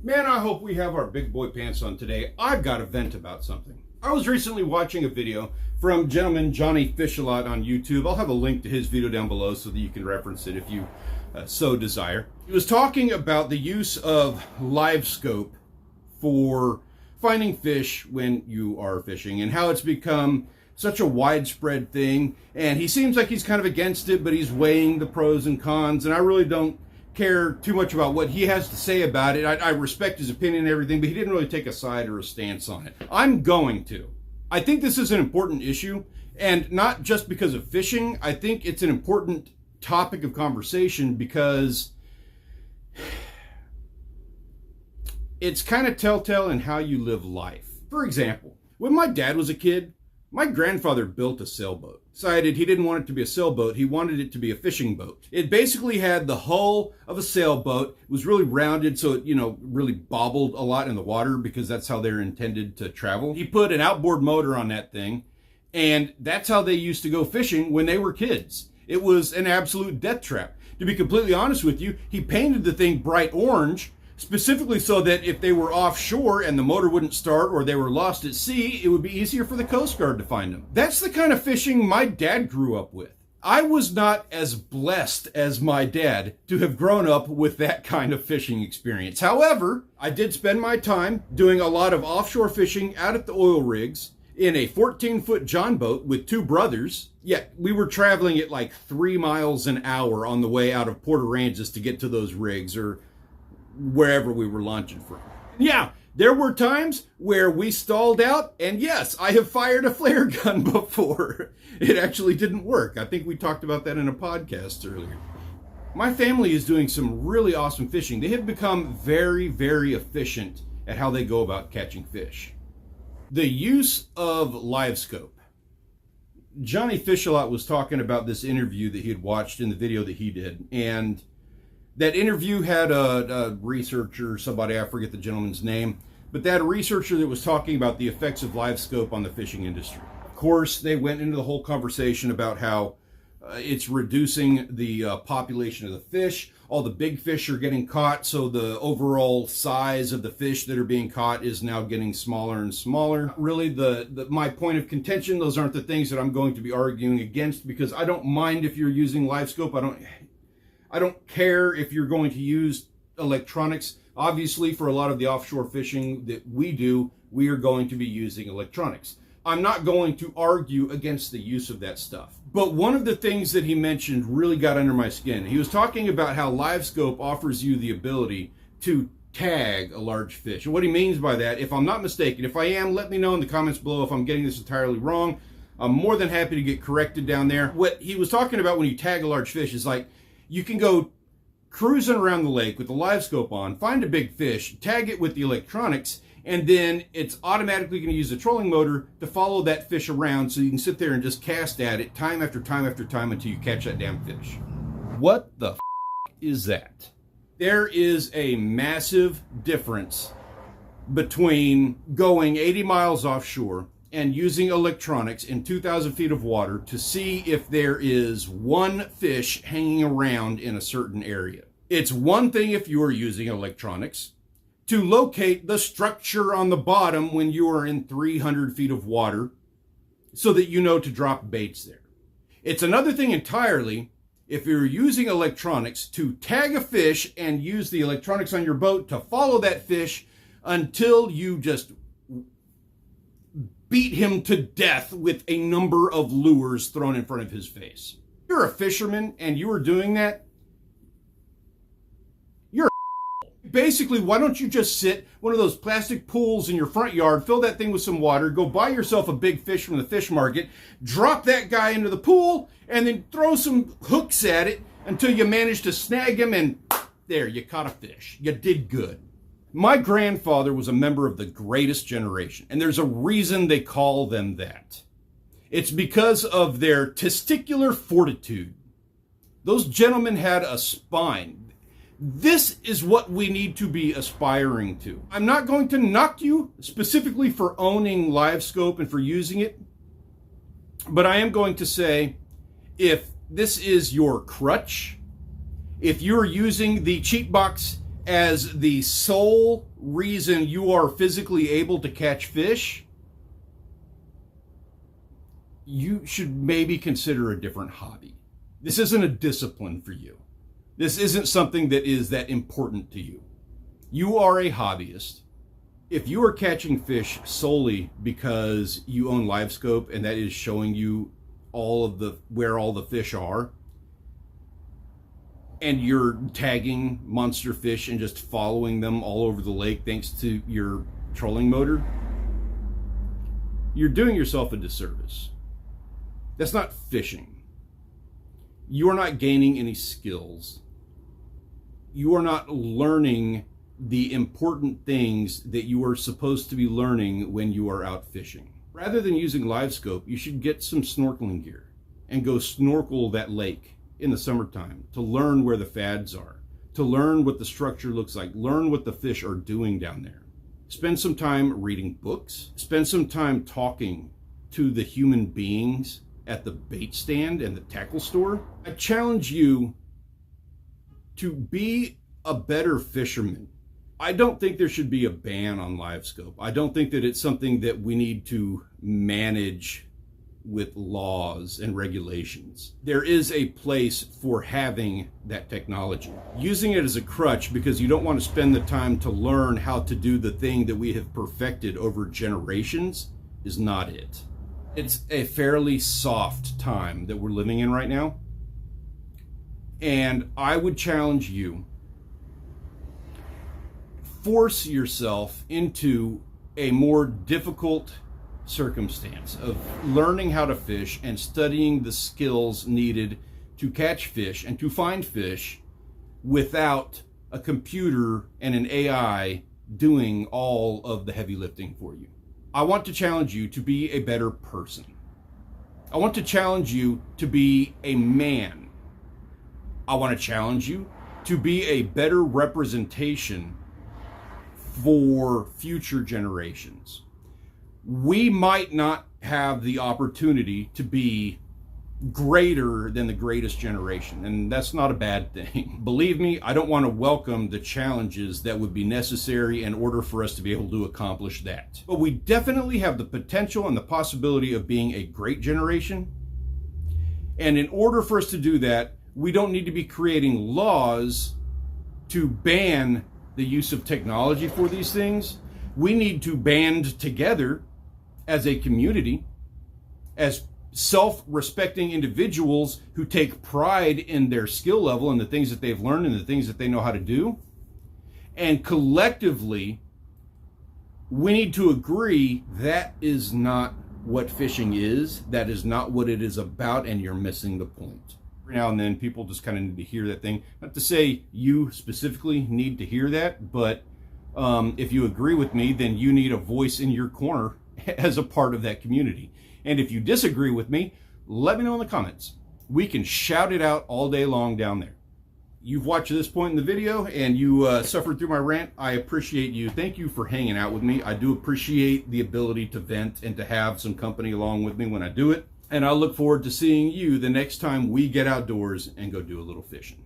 Man, I hope we have our big boy pants on today. I've got to vent about something. I was recently watching a video from gentleman Johnny Fish-a-lot on YouTube. I'll have a link to his video down below so that you can reference it if you so desire. He was talking about the use of Livescope for finding fish when you are fishing and how it's become such a widespread thing. And he seems like he's kind of against it, but he's weighing the pros and cons. And I really don't care too much about what he has to say about it. I respect his opinion and everything, but he didn't really take a side or a stance on it. I'm going to. I think this is an important issue, and not just because of fishing. I think it's an important topic of conversation because it's kind of telltale in how you live life. For example, when my dad was a kid, my grandfather built a sailboat. Decided he didn't want it to be a sailboat, he wanted it to be a fishing boat. It basically had the hull of a sailboat. It was really rounded, so it, really bobbled a lot in the water because that's how they're intended to travel. He put an outboard motor on that thing, and that's how they used to go fishing when they were kids. It was an absolute death trap. To be completely honest with you, he painted the thing bright orange, specifically so that if they were offshore and the motor wouldn't start or they were lost at sea, it would be easier for the Coast Guard to find them. That's the kind of fishing my dad grew up with. I was not as blessed as my dad to have grown up with that kind of fishing experience. However, I did spend my time doing a lot of offshore fishing out at the oil rigs in a 14-foot John boat with two brothers. Yeah, we were traveling at like 3 miles an hour on the way out of Port Aransas to get to those rigs or wherever we were launching from. Yeah, there were times where we stalled out, and yes, I have fired a flare gun before. It actually didn't work. I think we talked about that in a podcast earlier. My family is doing some really awesome fishing. They have become very, very efficient at how they go about catching fish. The use of Livescope. Johnny Fish-a-lot was talking about this interview that he had watched in the video that he did, and that interview had a researcher, somebody, I forget the gentleman's name, but that researcher that was talking about the effects of Livescope on the fishing industry. Of course, they went into the whole conversation about how it's reducing the population of the fish. All the big fish are getting caught, so the overall size of the fish that are being caught is now getting smaller and smaller. Really, my point of contention, those aren't the things that I'm going to be arguing against, because I don't mind if you're using Livescope. I don't care if you're going to use electronics. Obviously, for a lot of the offshore fishing that we do, we are going to be using electronics. I'm not going to argue against the use of that stuff. But one of the things that he mentioned really got under my skin. He was talking about how Livescope offers you the ability to tag a large fish. And what he means by that, if I'm not mistaken, if I am, let me know in the comments below if I'm getting this entirely wrong. I'm more than happy to get corrected down there. What he was talking about when you tag a large fish is like, you can go cruising around the lake with the Livescope on, find a big fish, tag it with the electronics, and then it's automatically going to use a trolling motor to follow that fish around, so you can sit there and just cast at it time after time after time until you catch that damn fish. What the is that? There is a massive difference between going 80 miles offshore and using electronics in 2,000 feet of water to see if there is one fish hanging around in a certain area. It's one thing if you are using electronics to locate the structure on the bottom when you are in 300 feet of water so that you know to drop baits there. It's another thing entirely if you're using electronics to tag a fish and use the electronics on your boat to follow that fish until you just beat him to death with a number of lures thrown in front of his face. If you're a fisherman and you are doing that, you're basically, why don't you just sit one of those plastic pools in your front yard, fill that thing with some water, go buy yourself a big fish from the fish market, drop that guy into the pool, and then throw some hooks at it until you manage to snag him, and there, you caught a fish. You did good. My grandfather was a member of the greatest generation, and there's a reason they call them that. It's because of their testicular fortitude. Those gentlemen had a spine. This is what we need to be aspiring to. I'm not going to knock you specifically for owning Livescope and for using it, but I am going to say, if this is your crutch, if you're using the cheap box as the sole reason you are physically able to catch fish, you should maybe consider a different hobby. This isn't a discipline for you. This isn't something that is that important to you. You are a hobbyist. If you are catching fish solely because you own Livescope and that is showing you where all the fish are, and you're tagging monster fish and just following them all over the lake thanks to your trolling motor, you're doing yourself a disservice. That's not fishing. You are not gaining any skills. You are not learning the important things that you are supposed to be learning when you are out fishing. Rather than using Livescope, you should get some snorkeling gear and go snorkel that lake in the summertime to learn where the fads are, to learn what the structure looks like, learn what the fish are doing down there. Spend some time reading books, spend some time talking to the human beings at the bait stand and the tackle store. I challenge you to be a better fisherman. I don't think there should be a ban on Livescope. I don't think that it's something that we need to manage with laws and regulations. There is a place for having that technology. Using it as a crutch because you don't want to spend the time to learn how to do the thing that we have perfected over generations is not it. It's a fairly soft time that we're living in right now. And I would challenge you, force yourself into a more difficult circumstance of learning how to fish and studying the skills needed to catch fish and to find fish without a computer and an AI doing all of the heavy lifting for you. I want to challenge you to be a better person. I want to challenge you to be a man. I want to challenge you to be a better representation for future generations. We might not have the opportunity to be greater than the greatest generation, and that's not a bad thing. Believe me, I don't want to welcome the challenges that would be necessary in order for us to be able to accomplish that. But we definitely have the potential and the possibility of being a great generation. And in order for us to do that, we don't need to be creating laws to ban the use of technology for these things. We need to band together as a community, as self-respecting individuals who take pride in their skill level and the things that they've learned and the things that they know how to do. And collectively, we need to agree that is not what fishing is. That is not what it is about, and you're missing the point. Every now and then, people just kind of need to hear that thing. Not to say you specifically need to hear that, but if you agree with me, then you need a voice in your corner as a part of that community. And if you disagree with me, let me know in the comments. We can shout it out all day long down there. You've watched to this point in the video and you suffered through my rant. I appreciate you. Thank you for hanging out with me. I do appreciate the ability to vent and to have some company along with me when I do it. And I look forward to seeing you the next time we get outdoors and go do a little fishing.